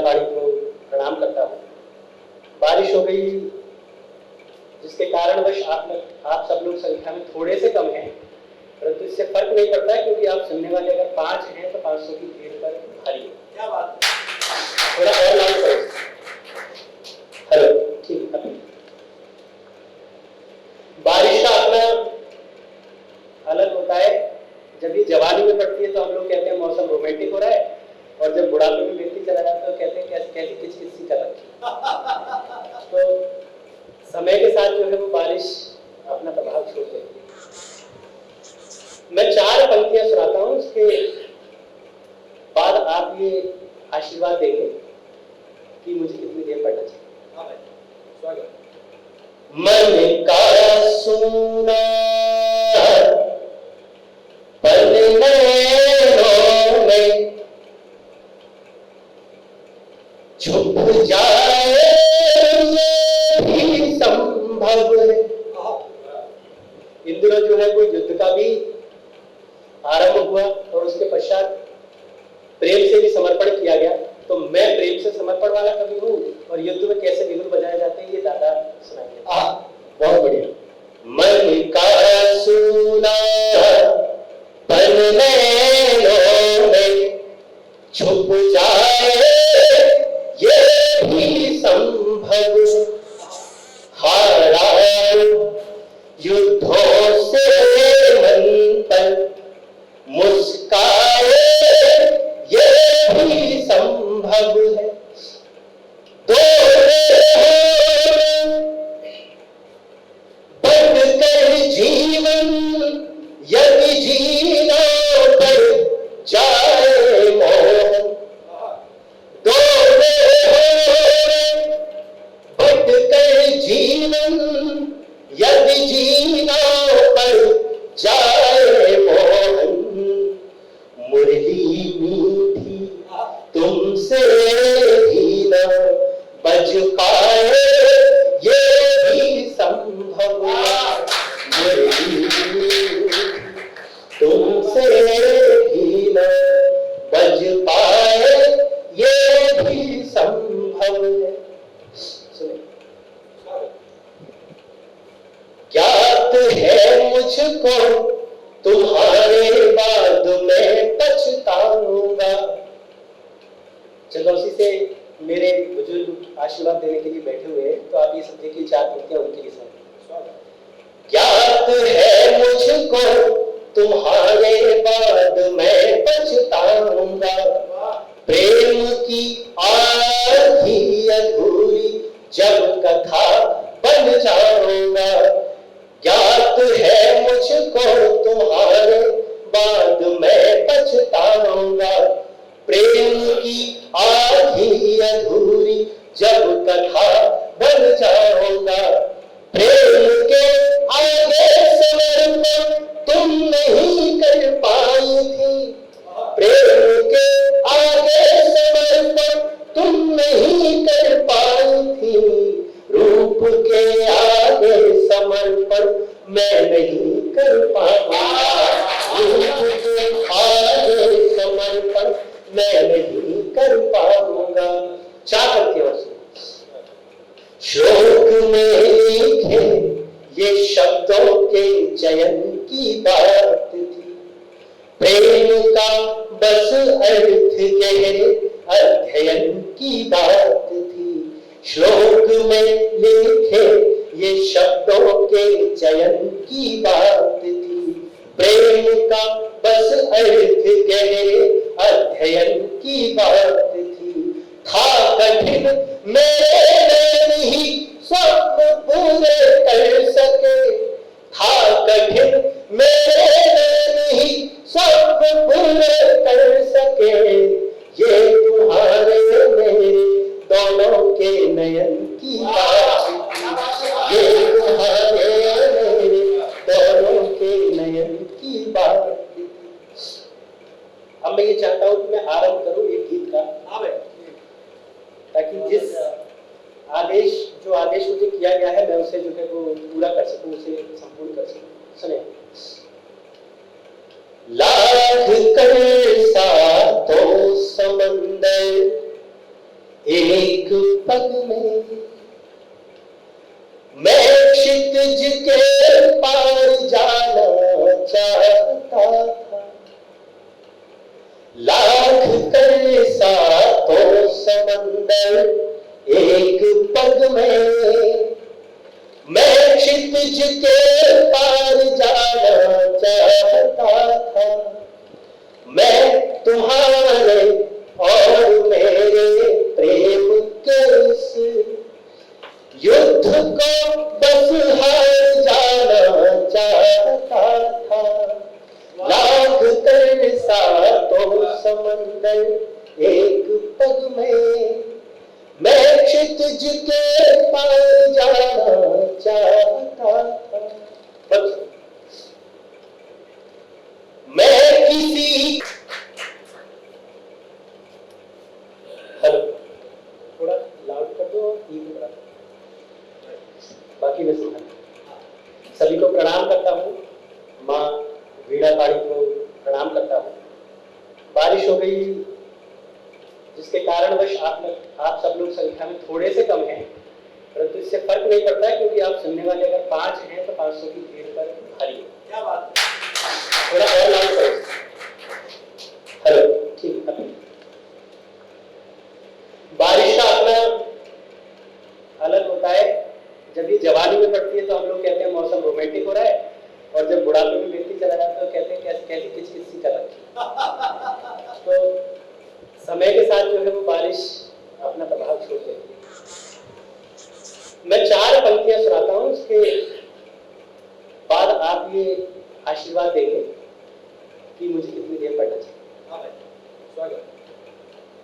पाणी को प्रणाम करता हूँ। बारिश हो गई जिसके कारणवश आप सब लोग संख्या में थोड़े से कम हैं, परंतु इससे फर्क नहीं पड़ता है क्योंकि आप सुनने वाले अगर 5 हैं तो 500 की भीड़ पर भारी है। क्या बात है, थोड़ा और लाउड करो। हेलो, ठीक है। बारिश का अपना अलग होता है। जब ये जवानी में पड़ती है तो हम लोग कहते हैं मौसम रोमांटिक हो रहा है, और जब बुढ़ापे में व्यक्ति चला जाता है तो कहते हैं कैसी किचकिची कर रखी। तो समय के साथ जो है वो बारिश अपना प्रभाव छोड़ देती है। मैं 4 पंक्तियां सुनाता हूं, उसके बाद आप ये आशीर्वाद देंगे कि मुझे कितनी देर पढ़ना चाहिए। हाँ भाई, स्वागत। मन का सुना पल नैनों में छुप जाए ये भी संभव है। इन दिनों जो है कोई युद्ध का भी आरंभ हुआ और उसके पश्चात प्रेम से भी समर्पण किया गया। तो मैं प्रेम से समर्पण वाला कवि हूँ, और युद्ध में कैसे बिगुल बजाए जाते हैं ये दादा सुनाएंगे। बहुत बढ़िया। मन का सुना पल नैनों में छुप जाए ये भी संभव, हारा युद्धों से मन पर मुस्काए ये भी संभव है। दो बढ़कर जीवन यदि जीना पर जाए मोहन, दो बढ़कर जीवन यदि जीना पर जाए मोहन, मुरली मीठी तुमसे भी न बज पाए ये भी संभव, मुरली तुमसे भी न बज पाए ये भी संभव है। सुनिए, ज्ञात है मुझको तुम्हारे बाद मैं पछताऊंगा। चंदौसी से मेरे बुजुर्ग आशीर्वाद देने के लिए बैठे हुए हैं, तो आप ये समझिए कि 4 पंक्तियां उनके लिए सुनिए। ज्ञात है मुझको तुम्हारे बाद मैं पछताऊंगा, प्रेम की आधी अधूरी जब कथा बन जाऊंगा। ज्ञात है मुझको तुम्हारे बाद मैं पछताऊंगा, प्रेम की आधी अधूरी जब कथा बन जाऊंगा। प्रेम के आगे समर्पण तुम नहीं कर पाई थी, प्रेम के आगे समर्पण तुम नहीं कर पाई थी, रूप के आगे समर्पण मैं नहीं कर पाऊंगा, रूप के आगे समर्पण मैं नहीं कर पाऊंगा। 4 पंक्तियां श्लोक में लिखे ये शब्दों के चयन की बात थी, प्रेम का बस अर्थ गहरे अध्ययन की बात थी। श्लोक में लिखे ये शब्दों के चयन की बात थी, प्रेम का बस अर्थ गहरे अध्ययन की बात थी। था कठिन मेरे नहीं स्वप्न पूरे कर सके, था कठिन मेरे नहीं स्वप्न पूरे कर सके, ये तुम्हारे मेरे दोनों के नयन की बात थी, ये तुम्हारे मेरे दोनों के नयन की बात थी। अब मैं ये चाहता हूं कि मैं आरंभ करूं एक गीत का, ताकि जिस आदेश मुझे किया गया है मैं उसे जो है वो पूरा कर सकूं, उसे संपूर्ण कर सकूं। सुने। लाख कर सा तो समंदर पग में मैं क्षितिज के पार जाना चाहता था। लाख कर सातों समंदर एक पग में मैं क्षितिज के पार जाना चाहता था। मैं तुम्हारे और मेरे प्रेम के इस युद्ध को बस हार जाना चाहता था। लाख कर सातों समंदर एक पग में मैं क्षितिज के पार जाना चाहता था। मैं किसी थोड़ा लाउड कर दो, बाकी मैं सुना। सभी को प्रणाम करता हूँ, माँ वीणा पाड़ी को प्रणाम करता हूँ। बारिश हो गई जिसके कारणवश आप सब लोग संख्या में थोड़े से कम हैं, परंतु इससे फर्क नहीं पड़ता है क्योंकि आप सुनने वाले अगर 5 हैं तो 500 की भीड़ पर भारी है। क्या बात है, थोड़ा और लाउड करो। हेलो, ठीक है। बारिश का अपना अलग होता है। जब ये जवानी में पड़ती है तो हम लोग कहते हैं मौसम रोमांटिक हो रहा है, और जब बुढ़ापे में व्यक्ति चला जाता है तो कहते हैं कैसी किचकिच सी कर रखी। तो समय के साथ जो है वो बारिश अपना प्रभाव छोड़ देती है। मैं 4 पंक्तियां सुनाता हूँ, उसके बाद आप ये आशीर्वाद देंगे कि मुझे कितनी देर पढ़ना चाहिए।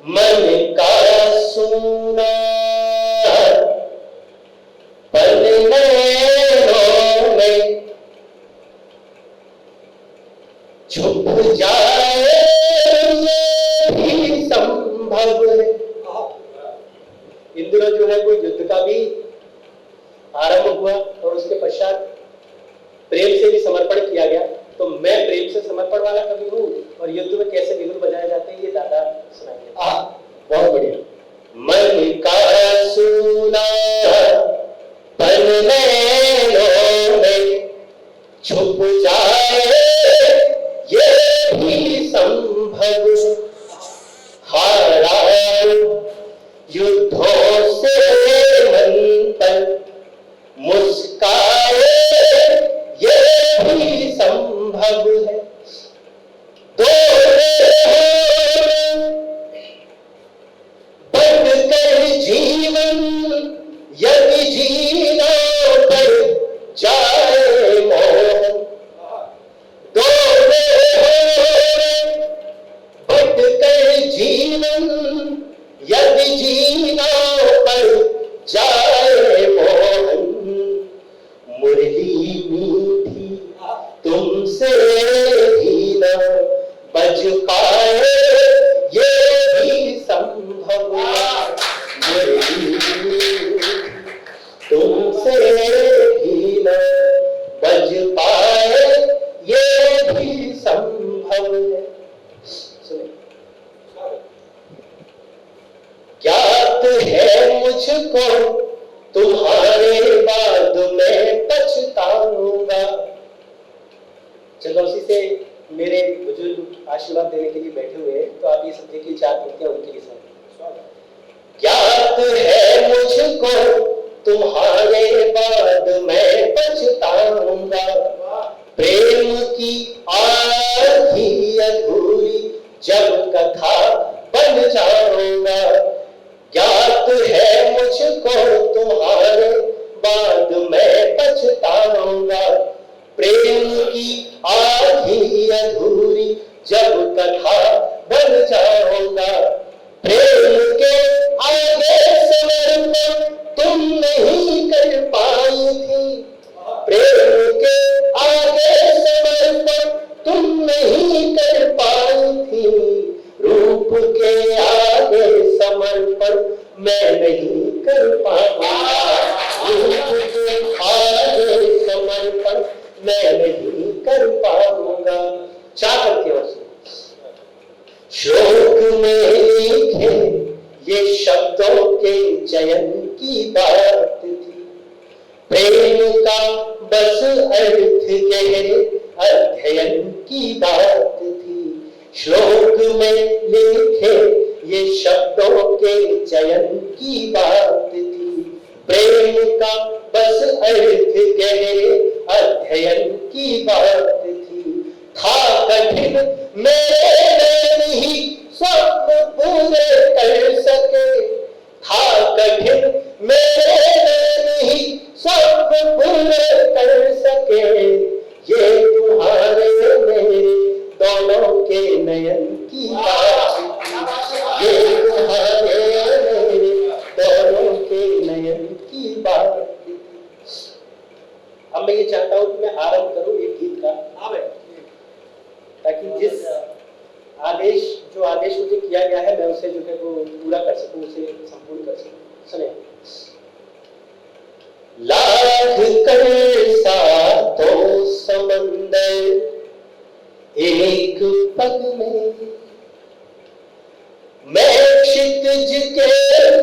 मन का सुना पल नैनों में छुप जाए ये भी संभव है। इन दिनों जो है कोई युद्ध का भी आरंभ हुआ और उसके पश्चात प्रेम से भी समर्पण किया गया। तो मैं प्रेम से समर्पण वाला कवि हूँ, और युद्ध में कैसे विघ्न बजाए जाते हैं ये दादा सुनाएंगे। बहुत बढ़िया। मन का सुना पल नैनों में छुप जाए ये भी संभव। हारा युद्धों से मन पर मुस्काए ये भी संभव है। दो बढ़कर जीवन यदि जीना पर जाए मोहन। दो बढ़कर जीवन यदि जीना पर जाए मोहन। मुरली मीठी तुमसे भी न बज पाए ये भी संभव। मुरली तुमसे भी न बज पाए ये भी संभव है। सुनिए, ज्ञात है मुझको तुम्हारे बाद मैं पछताऊंगा। चंदौसी से मेरे बुजुर्ग आशीर्वाद देने के लिए बैठे हुए हैं, तो आप ये समझे कि 4 पंक्तियां उनके लिए सुनिए। ज्ञात है मुझको तुम्हारे बाद मैं पछताऊंगा। प्रेम की आधी अधूरी जब कथा बन जाऊंगा। ज्ञात है मुझको तुम्हारे बाद मैं पछताऊंगा। प्रेम की आधी अधूरी जब कथा बन जाऊंगा। प्रेम के आगे समर्पण तुम नहीं कर पाई थी। प्रेम के आगे समर्पण तुम नहीं कर पाई थी। रूप के आगे समर्पण मैं नहीं कर पाऊंगा। रूप के आगे समर्पण मैं नहीं कर पाऊंगा। 4 पंक्तियां। शोक में लिखे ये शब्दों के चयन की बात थी। प्रेम का बस अर्थ गहरे अध्ययन की बात थी। श्लोक में लिखे ये शब्दों के चयन की बात थी। प्रेम का बस अर्थ गहरे अध्ययन की बात थी। था कठिन मेरे नैन ही स्वप्न पूरे कर सके। था कठिन मेरे नैन ही स्वप्न पूरे कर सके। ये तुम्हारे मेरे दोनों के नयन की बात थी। ये तुम्हारे मेरे दोनों के नयन की बात थी। अब मैं ये चाहता हूं कि मैं आरंभ करूं एक गीत का, ताकि जिस जो आदेश मुझे किया गया है मैं उसे जो है वो पूरा कर सकूं, उसे संपूर्ण कर सकूं। सुने। लाख कर सा तो समंदर एक पग में, मैं क्षितिज के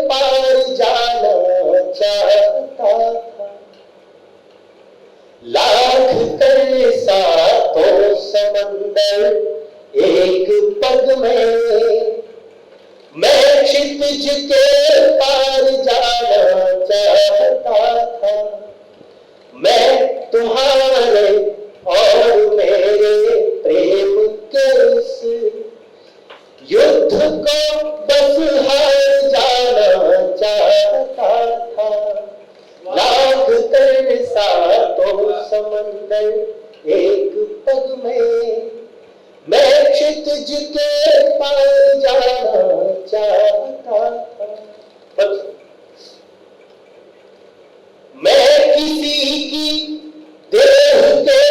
पार जाना चाहता था। लाख कर सा तो समंदर एक पग में, मैं क्षितिज के पार जाना चाहता था। मैं तुम्हारे और मेरे प्रेम के इस युद्ध को बस हार जाना चाहता था। लाख कर सा तो समंदर एक पग में, मैं क्षितिज के पार जाना चाहता था। मैं किसी की देह के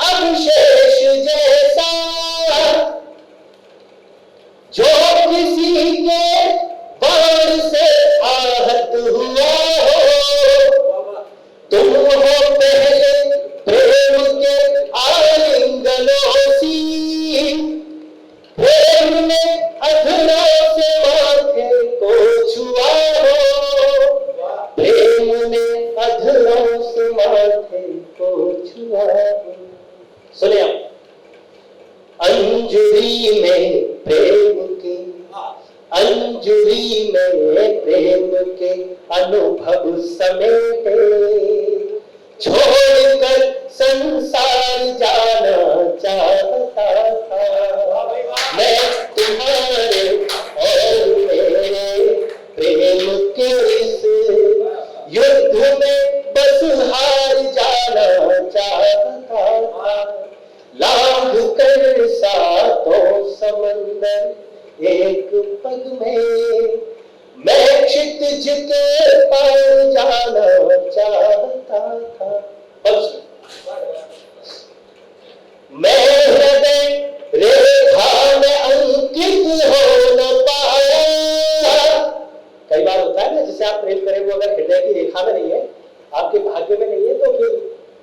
अवशेष जैसा, जो किसी के बाण से आहत हुआ हो। तुम हो पहले प्रेम के आलिंगनों सी, प्रेम ने अधरों से माथे को छुआ हो। प्रेम ने अधरों से माथे को छुआ हो। सुनिए आप। अंजुरी में प्रेम के, अंजुरी में प्रेम के अनुभव समेटे, छोड़कर संसार जाना चाहता था। मैं तुम्हारे और मेरे प्रेम के इस युद्ध में बस हार जाना चाहता था। लाख कर सा तो समंदर एक पग में, मैं क्षितिज के पार जाना चाहता था। मैं हृदय रेखा में अंकित हो न पाया। कई बार होता है ना, जिसे आप प्रेम करें वो अगर हृदय की रेखा में नहीं है, आपके भाग्य में नहीं है, तो फिर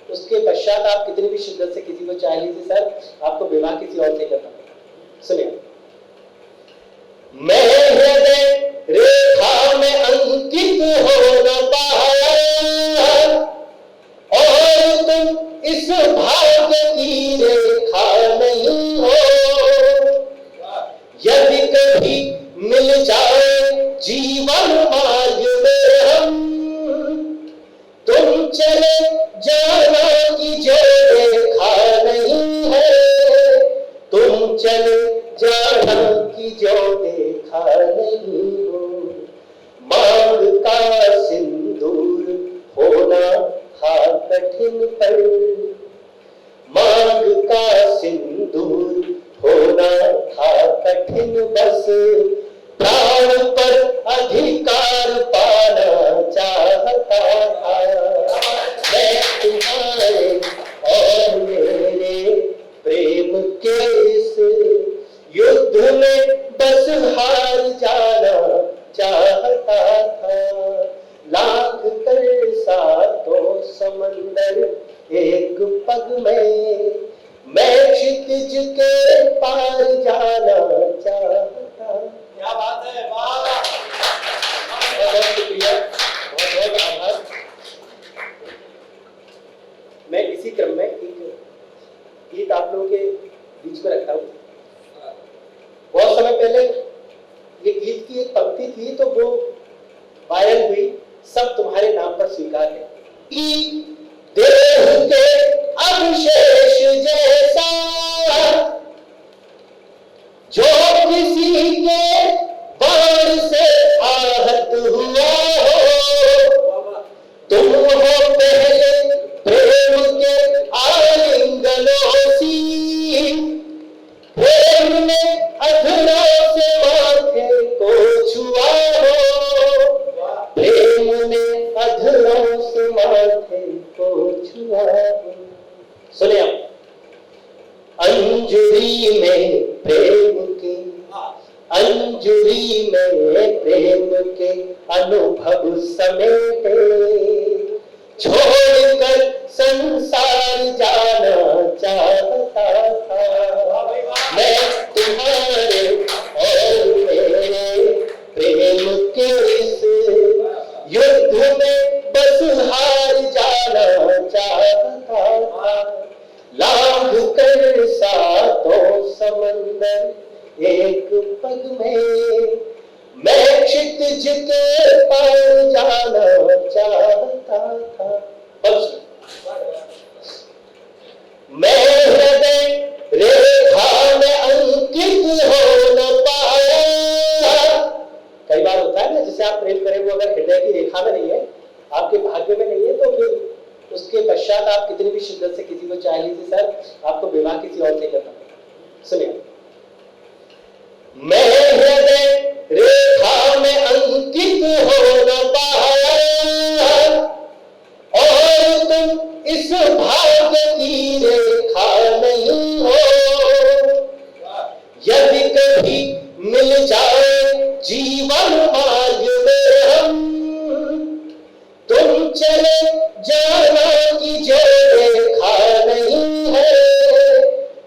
उसके पश्चात आप कितनी भी शिद्दत से किसी को चाह लीजिए, सर आपको विवाह किसी और से करना पड़ेगा। सुनिए। मैं हृदय रेखा में अंकित हो न पाया, और तुम इस भाग्य की रेखा नहीं हो। यदि कभी मिल जाए जीवन मार्ग में हम, तुम चले जाना कि जो देखा नहीं है। तुम चले जाना कि जो देखा नहीं हो। मांग का सिंदूर होना था कठिन पर, मांग का सिंदूर होना था कठिन, बस प्राण पर अधिकार पाना चाहता था। मैं तुम्हारे और मेरे प्रेम के इस युद्ध में बस हार जाना चाहता था। लाख कर सा तो समंदर एक पग में, मैं क्षितिज के पार जाना चाहता। क्या बात है, वाह। पहले ये गीत की एक पंक्ति थी तो वो वायरल हुई, सब तुम्हारे नाम पर स्वीकार है। देह के अवशेष जैसा जो किसी के बाण से आहत हुआ हो, तुम हो पहले प्रेम के आलिंगनों सी, प्रेम ने अधरों से माथे को छुआ हो, प्रेम ने अधरों से माथे को छुआ हो। सुनिए आप, अंजुरी में प्रेम के, अंजुरी में प्रेम के अनुभव समेटे, छोड़कर संसार जाना चाहता था मैं तुम्हारे और मेरे प्रेम के इस युद्ध में बस हार जाना चाहता था। लांघ कर सातों समंदर एक पग में मैं क्षितिज के पार जाना चाहता था। मैं हृदय रेखा में अंकित हो न पाया। कई बार होता है ना, जिसे आप प्रेम करें वो अगर हृदय की रेखा में नहीं है, आपके भाग्य में नहीं है, तो फिर उसके पश्चात आप कितनी भी शिद्दत से किसी को चाह लीजिए, सर आपको विवाह किसी और से करना पड़ेगा। सुनिए, मैं हृदय रेखा में अंकित हो न पाया और तुम इस भाग्य की रेखा नहीं हो। यदि कभी मिल जाए जीवन मार्ग में हम, तुम चले जाना की जो रेखा नहीं है,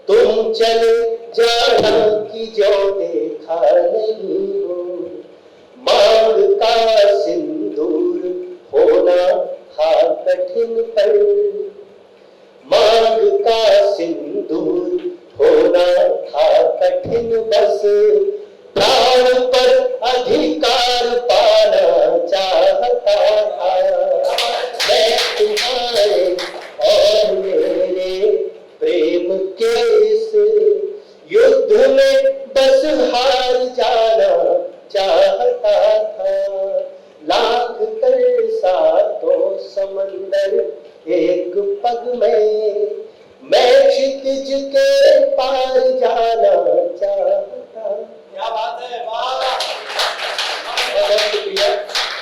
तुम चले जाना की जो देखा नहीं हो। मांग का सिंदूर होना था कठिन पर, मांग का सिंदूर होना था कठिन, बस प्राण पर अधिकार पाना चाहता था मैं तुम्हारे और मेरे प्रेम के इस युद्ध में बस हार जाना चाहता था। लाख कर सातों समंदर एक पग में मैं क्षितिज के पार जाना चाहता। क्या बात है, वाह, बहुत शुक्रिया,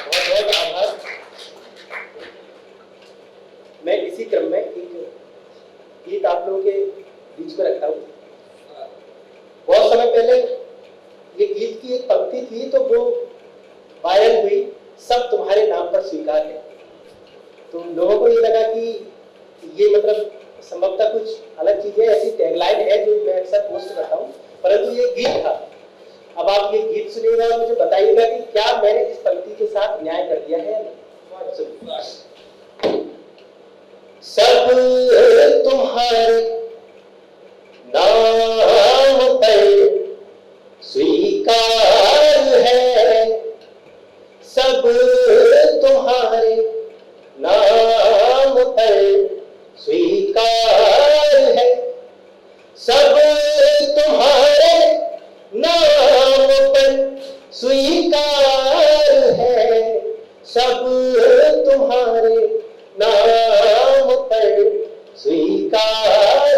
बहुत बहुत आभार। मैं इसी क्रम में एक गीत आप लोगों के बीच में रखता हूँ। बहुत समय पहले ये गीत की एक पंक्ति थी तो वो वायरल हुई, सब तुम्हारे नाम पर स्वीकार है। तो लोगों को ये लगा कि ये मतलब संभवतः कुछ अलग चीज है, ऐसी टैगलाइन है जो मैं अक्सर पोस्ट करता हूँ, परंतु ये गीत था। अब आप ये गीत सुनिएगा और मुझे बताइएगा कि क्या मैंने इस पंक्ति के साथ न्याय कर दिया है या नहीं। सब तुम्हारे नाम पर स्वीकार है, सब तुम्हारे नाम पर स्वीकार है, सब तुम्हारे नाम पर स्वीकार है, सब तुम्हारे नाम पर स्वीकार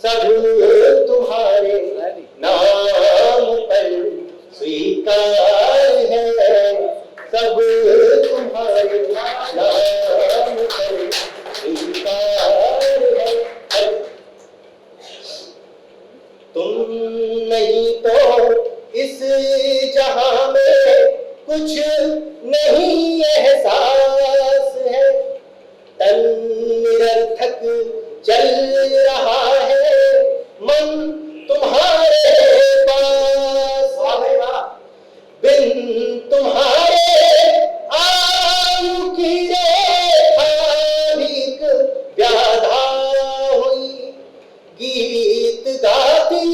सब तुम्हारे नाम पर स्वीकार है, सब तुम्हारे नाम पर स्वीकार है। तुम नहीं तो इस जहां में कुछ नहीं एहसास है, तन निरर्थक चल रहा है, मन तुम्हारे पास। बिन तुम्हारे आयु की रेखा एक व्याधा हुई, गीत गाती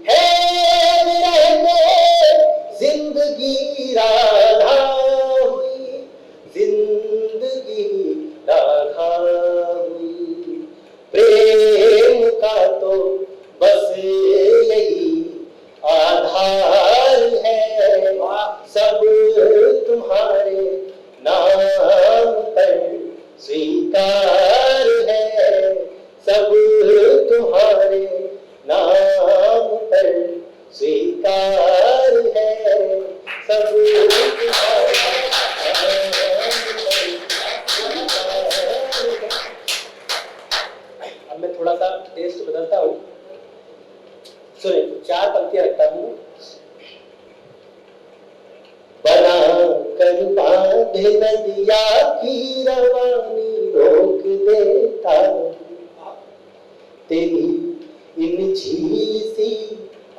है विरह में जिंदगी राधा हुई, जिंदगी राधा हुई। प्रेम का तो बस यही आधार है, सब तुम्हारे नाम पर स्वीकार है, सब तुम्हारे नाम पर स्वीकार है, सब तुम्हारे अब मैं थोड़ा सा टेस्ट बदलता हूँ। सुने, 4 पंक्तियां रखता हूँ। बना कर बांध नदिया की रवानी रोक देता, तेरी इन झील सी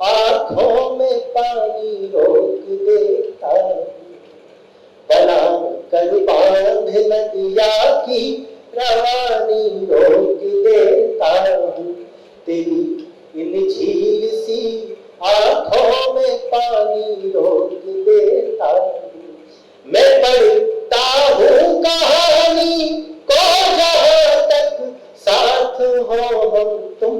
आंखों में पानी रोक देता। बना कर बांध नदिया की रवानी रोक देता हूँ, तेरी इन झील सी आंखों में पानी रोक देता हूँ। मैं पढ़ता हूँ कहानी को जहाँ तक साथ हो हम तुम,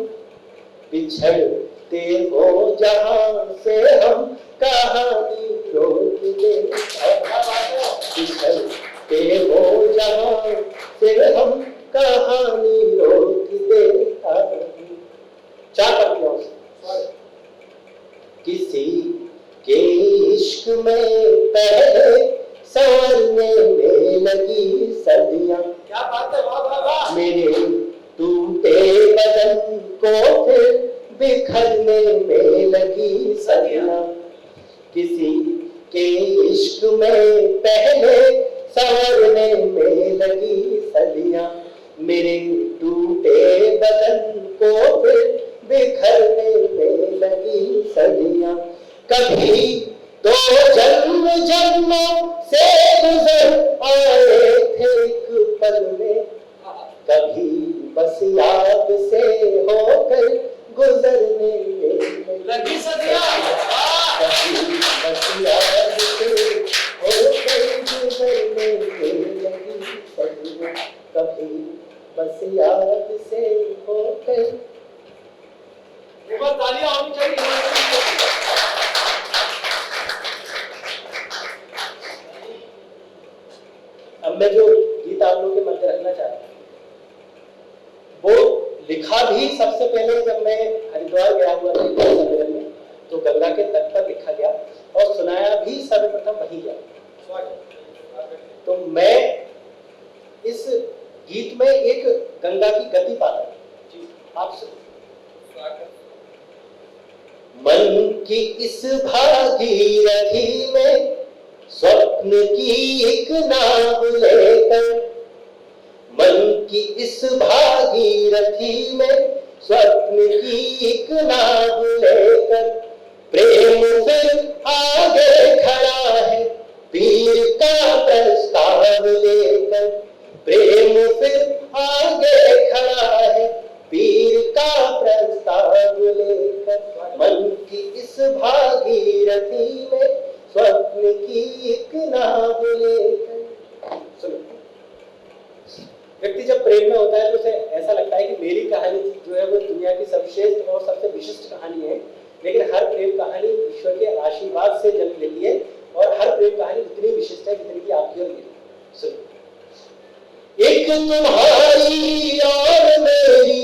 बिछड़ते हो जहाँ से हम कहानी रोक देता हूँ। बिछड़ते हो जहाँ से हम कहानी रोक देता हूँ। 4 पंक्तियों से। किसी के इश्क में पहले संवरने में लगी सदियां, क्या बात है, वाह वाह वाह। मेरे टूटे बदन को फिर बिखरने में लगी सदियां। किसी के इश्क में पहले संवरने में लगी सदियां, मेरे टूटे बदन को फिर बिखरने में लगी सदियां। कभी 2 जन्म जन्मों से गुजर आए थे एक पल में, कभी बस याद से होकर गुजरने में लगी सदियां। कभी बस याद से होकर गुजरने में लगी सदियां, कभी बस याद से होकर। तालियां होनी चाहिए। अब मैं जो गीत आप लोगों के मध्य रखना चाहता हूँ, वो लिखा भी सबसे पहले जब मैं हरिद्वार गया हुआ था सम्मेलन में, तो गंगा के तट पर लिखा गया और सुनाया भी सर्वप्रथम वही गया। तो मैं इस गीत में एक गंगा की गति पाता हूं, आप सुनिए। मन की इस भागीरथी में स्वप्न की एक नाव लेकर, मन की इस भागीरथी में स्वप्न की एक नाव लेकर, प्रेम फिर आगे खड़ा है पीर का प्रस्ताव लेकर। प्रेम फिर आगे खड़ा है पीर का प्रस्ताव लेकर, मन की इस भागीरथी में स्वप्न की एक नाव लेकर। सुनो, व्यक्ति जब प्रेम में होता है तो उसे ऐसा लगता है कि मेरी कहानी जो है वो दुनिया की सर्वश्रेष्ठ और सबसे विशिष्ट कहानी है, लेकिन हर प्रेम कहानी ईश्वर के आशीर्वाद से जन्म लेती है और हर प्रेम कहानी उतनी विशिष्ट है जितनी की आपकी और मेरी। सुनो, एक तुम्हारी और मेरी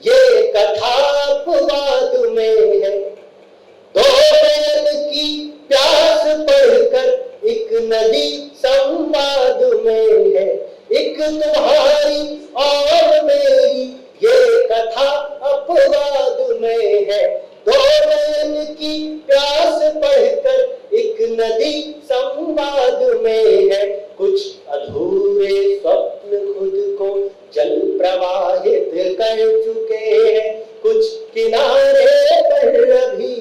ये कथा है। दो नयन की प्यास बढ़कर एक नदी संवाद में है। कुछ अधूरे स्वप्न खुद को जल प्रवाहित कर चुके हैं। कुछ किनारे पर अभी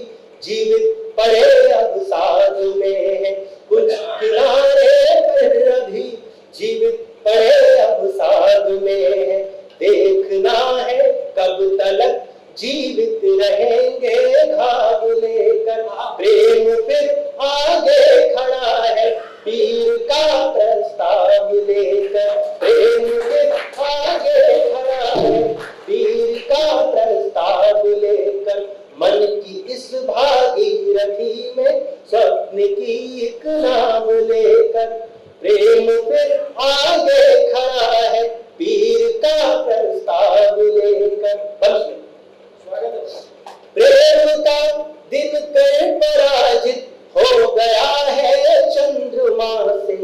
जीवित पड़े अब साथ में है। कुछ किनारे पर अभी जीवित पड़े अब साथ में है। देखना है कब तलक जीवित रहेंगे घाव लेकर। प्रेम फिर आगे खड़ा है पीर का प्रस्ताव लेकर। प्रेम फिर आगे खड़ा है पीर का प्रस्ताव लेकर। मन की इस भागीरथी में स्वप्न की एक नाव लेकर। प्रेम फिर आगे खड़ा है पीर का प्रस्ताव लेकर। प्रेम का दिन कर पराजित हो गया है चंद्रमा से।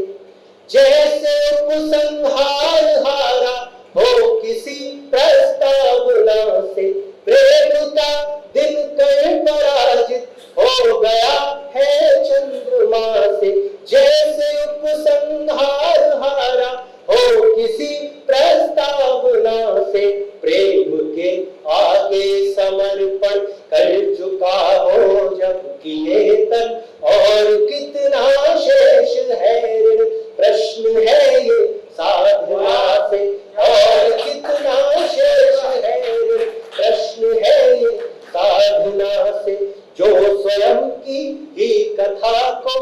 जैसे उपसंहार हारा हो किसी प्रस्तावना से। प्रेम का दिन कर पराजित हो गया है चंद्रमा से। जैसे उपसंहार हारा हो किसी प्रस्तावना से। प्रेम के आगे समर्पण कर चुका हो जब किए तन और कितना शेष है ऋण। प्रश्न है ये साधना से और कितना शेष है ऋण। प्रश्न है ये साधना से। जो स्वयं की ही कथा को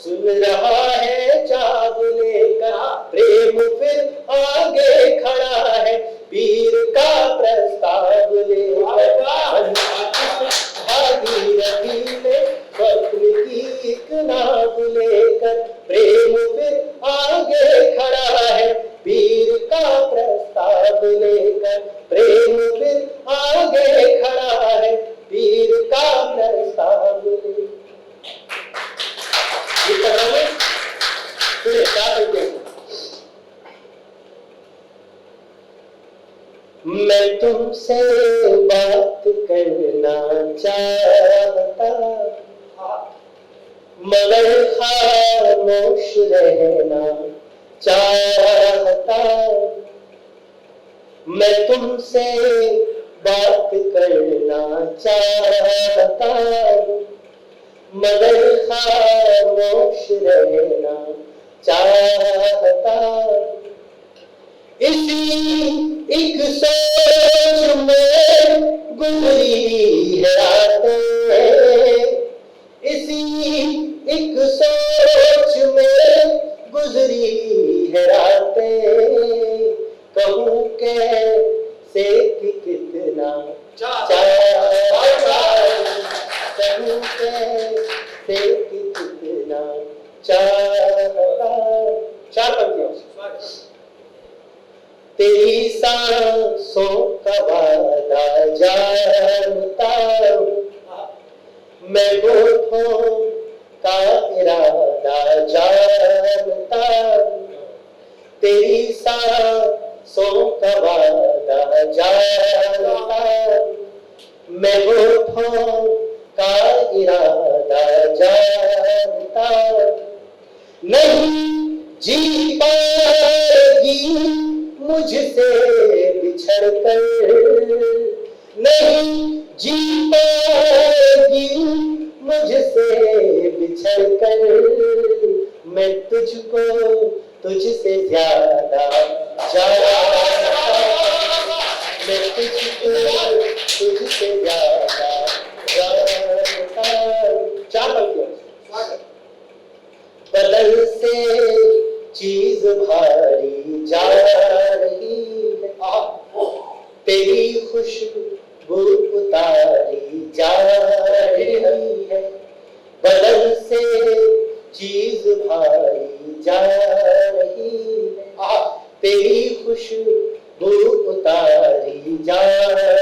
सुन रहा है चाव लेकर। प्रेम फिर आगे खड़ा है पीर का प्रस्ताव लेकर। भागीरथी में स्वप्न की एक नाव लेकर। प्रेम फिर आगे खड़ा है पीर का प्रस्ताव लेकर। प्रेम फिर आगे खड़ा है पीर का प्रस्ताव लेकर। मैं तुमसे बात करना चाहता मगर खामोश रहना चाहता। मैं तुमसे बात करना चाहता मगर खामोश रहना चाहता। इसी एक सोच में गुजरी है रातें। इसी एक सोच में गुजरी है रातें। कहूँ कैसे कि कितना चाहता। कहूँ कैसे कि कितना चाहता। चार पंक्तियों तेरी सांसों का वादा जानता हूँ। मैं होठों का इरादा जानता हूँ। तेरी सांसों का वादा जानता हूँ। मैं होठों का इरादा जानता हूँ। नहीं जी पाएगी मुझसे बिछड़ कर। नहीं जी पाएगी मुझसे बिछड़ कर। मैं तुझको तुझसे ज्यादा जानता। मैं तुझको तुझसे ज्यादा जानता। चार पंक्तियां। बदल से चीज भारी जा रही है। तेरी खुशबू उतारी जा रही है। बदल से चीज भारी जा रही है। तेरी खुशबू उतारी जा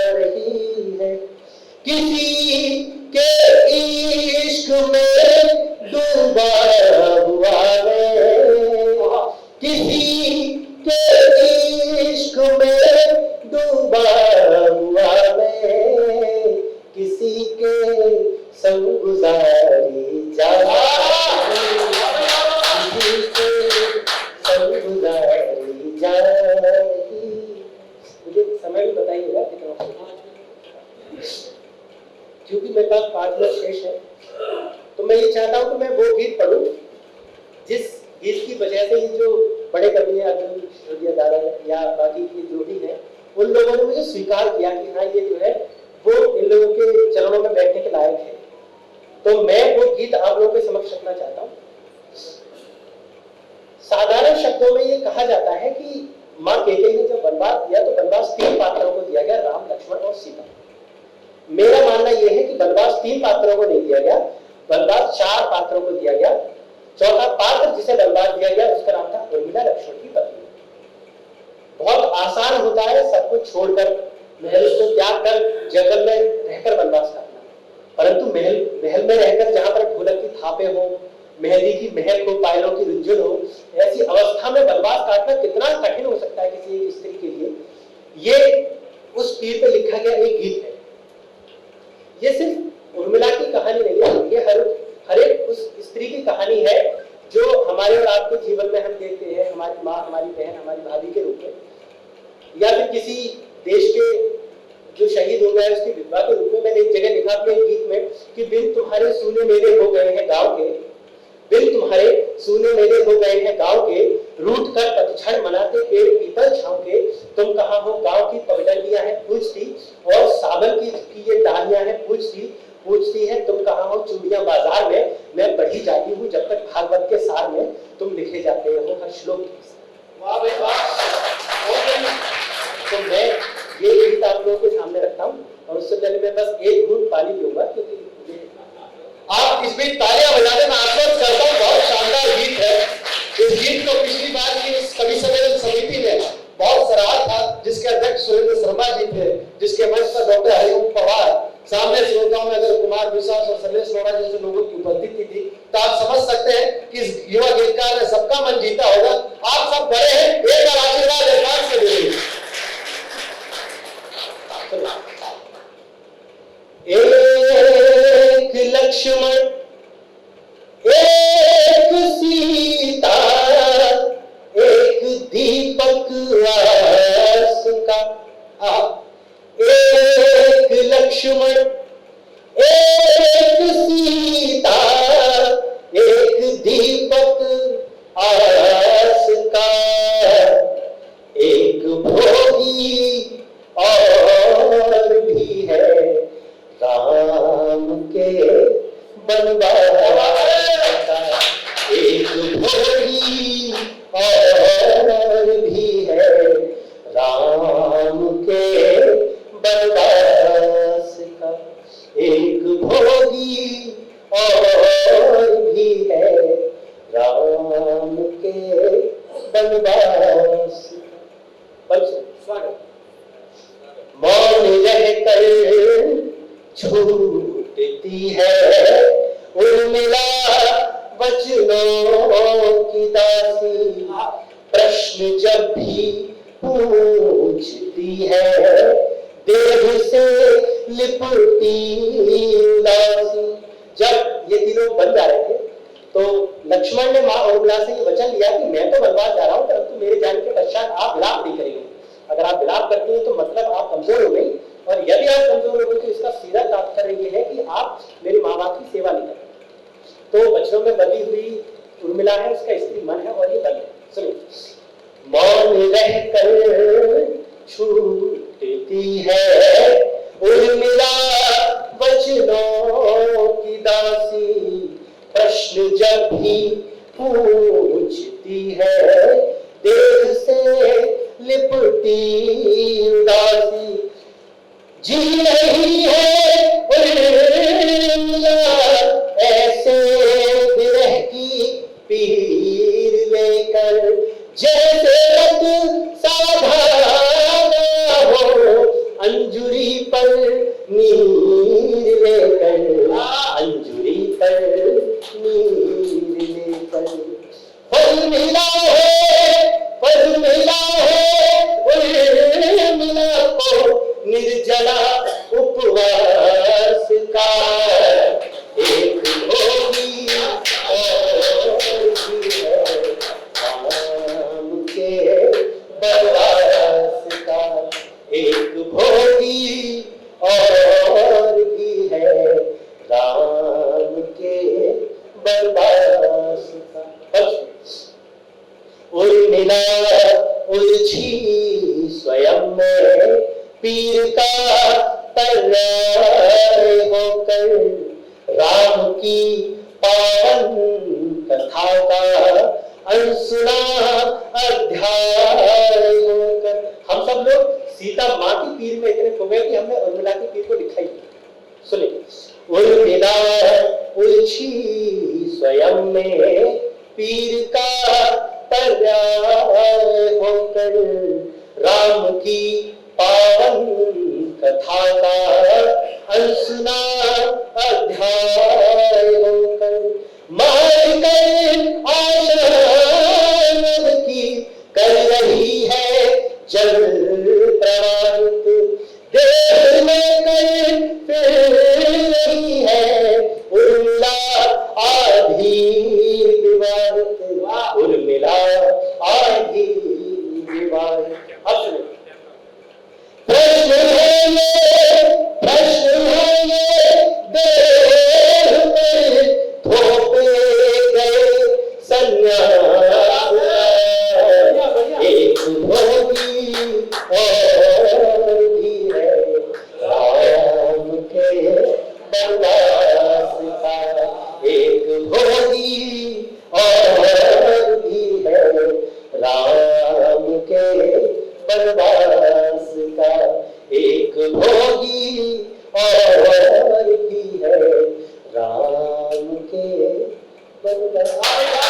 रही है। किसी के इश्क में डूबा हुआ मैं। किसी के इश्क में डूबा पास 5 मिनट शेष है, तो मैं ये चाहता हूँ कि मैं वो गीत पढ़ूं जिस गीत की वजह से ये जो बड़े कवि हैं, अर्जुन श्रुति या बाकी के जो भी हैं, उन लोगों ने मुझे स्वीकार किया कि हाँ ये जो है वो इन लोगों के चरणों में बैठने के लायक है। तो मैं वो गीत आप लोगों के समक्ष रखना चाहता हूँ। साधारण शब्दों में ये कहा जाता है कि माँ कैकेयी ने जब वनवास दिया तो वनवास 3 पात्रों को दिया गया, राम, लक्ष्मण और सीता। मेरा मानना यह है कि वनवास 3 पात्रों को नहीं दिया गया, वनवास 4 पात्रों को दिया गया। चौथा पात्र जिसे वनवास दिया गया उसका नाम था उर्मिला, लक्ष्मण की पत्नी। बहुत आसान होता है सब कुछ छोड़कर, महल को त्याग कर जंगल में रहकर वनवास करना, परंतु महल में रहकर जहां पर ढोलक की थापे हो, मेहंदी की महक हो, पायलों की रुंझुन हो, ऐसी अवस्था में वनवास काटना कितना कठिन हो सकता है किसी एक स्त्री के लिए। ये उस पीर पे लिखा गया एक गीत है। ये सिर्फ उर्मिला की कहानी नहीं है, ये हर एक उस स्त्री की कहानी है जो हमारे और आपके जीवन में हम देखते हैं, हमारी माँ, हमारी बहन, हमारी भाभी के रूप में, या फिर किसी देश के जो शहीद हो गए उसकी विधवा के रूप में। मैंने एक जगह लिखा अपने गीत में कि बिन तुम्हारे सूने मेरे हो गए हैं गांव के, बिन तुम्हारे सूने मेरे हो गए हैं गांव के, रूठ कर पतझड़ मनाते पेड़ पीपल छांव के, तुम कहाँ हो गांव की पगडंडियां हैं पूछती, और सावन की ये डालियां हैं पूछती है, तुम कहाँ हो चूड़ियां बाजार में, मैं बढ़ी जाती हूँ जब तक भागवत के सार में तुम लिखे जाते हो हर श्लोक। वाह भाई वाह। तो मैं ये गीत आप लोगों के सामने रखता हूँ, और उससे पहले मैं बस एक घूंट पानी पीऊंगा, क्योंकि आप इस बीच तालियां बजाने में आश्वस्त करता हूँ। बहुत शानदार गीत है। इस गीत को पिछली बार की इस कवि सम्मेलन समिति ने बहुत सराहा था, जिसके अध्यक्ष सुरेंद्र शर्मा जी थे, जिसके मंच पर डॉक्टर हरिओम पवार, सामने श्रोताओं में अगर कुमार विश्वास और शैलेश लोढ़ा जैसे लोगों की उपस्थिति थी, तो आप समझ सकते हैं कि इस युवा गीतकार ने सबका मन जीता होगा। आप सब बड़े हैं, एक बार आशीर्वाद एडवांस से दे दीजिए। एक लक्ष्मण एक सीता, एक दीपक आस का, एक लक्ष्मण एक सीता, एक दीपक आस का, एक भोगी और भी है राम के बनवास का, एक भोगी और भी है राम के बनवास का, एक भोगी और भी है राम के बनवास। स्वागत। मौन रहकर छूटती है उर्मिला वचनों की दासी, प्रश्न जब भी पूछती है देह से लिपटी उदासी। जब ये तीनों बन जा रहे थे तो लक्ष्मण ने माँ उर्मिला से ये वचन लिया कि मैं तो वनवास जा रहा हूँ, परंतु मेरे जाने के पश्चात आप विलाप नहीं करेंगे। अगर आप विलाप करते हैं तो मतलब आप कमजोर हो गई, और यदि आप कमजोर हो गई तो इसका सीधा तात्पर्य ये है कि आप मेरे माँ बाप की सेवा नहीं करते। तो बच्चों में बनी हुई उर्मिला है, उसका स्त्री मन है, और ये बल है। सुनिए। मौन रहकर छूटती है उर्मिला वचनों की दासी, प्रश्न जब भी पूछती है देह से लिपटी उदासी, जी रही है उर्मिला ऐसे विरह की पीर लेकर, जैसे रत साधा हो अंजुरी पर नीर लेकर, अंजुरी पर नीर लेकर। फल मिला है उर्मिला को निर्जला उपवास का, एक भोगी और भी है राम के बनवास का, एक भोगी और भी है पीर का पर्याय होकर राम की पावन कथा का अनसुना अध्याय होकर। हम सब लोग सीता माँ की पीर में इतने खो गए कि हमने उर्मिला की पीर को लिखा ही नहीं। सुनिए, उर्मिला उलझी स्वयं में पीर का पर्याय होकर राम की पावन कथा का अनसुना अध्याय होकर मार कर आशा की कर रही है जल प्रवाहित, देह में कर फिर रही है उर्मिला आधी विवाहित, उर्मिला आधी विवाहित। प्रश्न है ये देह में थोपे गए सन्यास, एक होगी और भी है राम के बनवास का, एक होगी और भी है राम के बनवास का, एक भोगी और भी है राम के बनवास।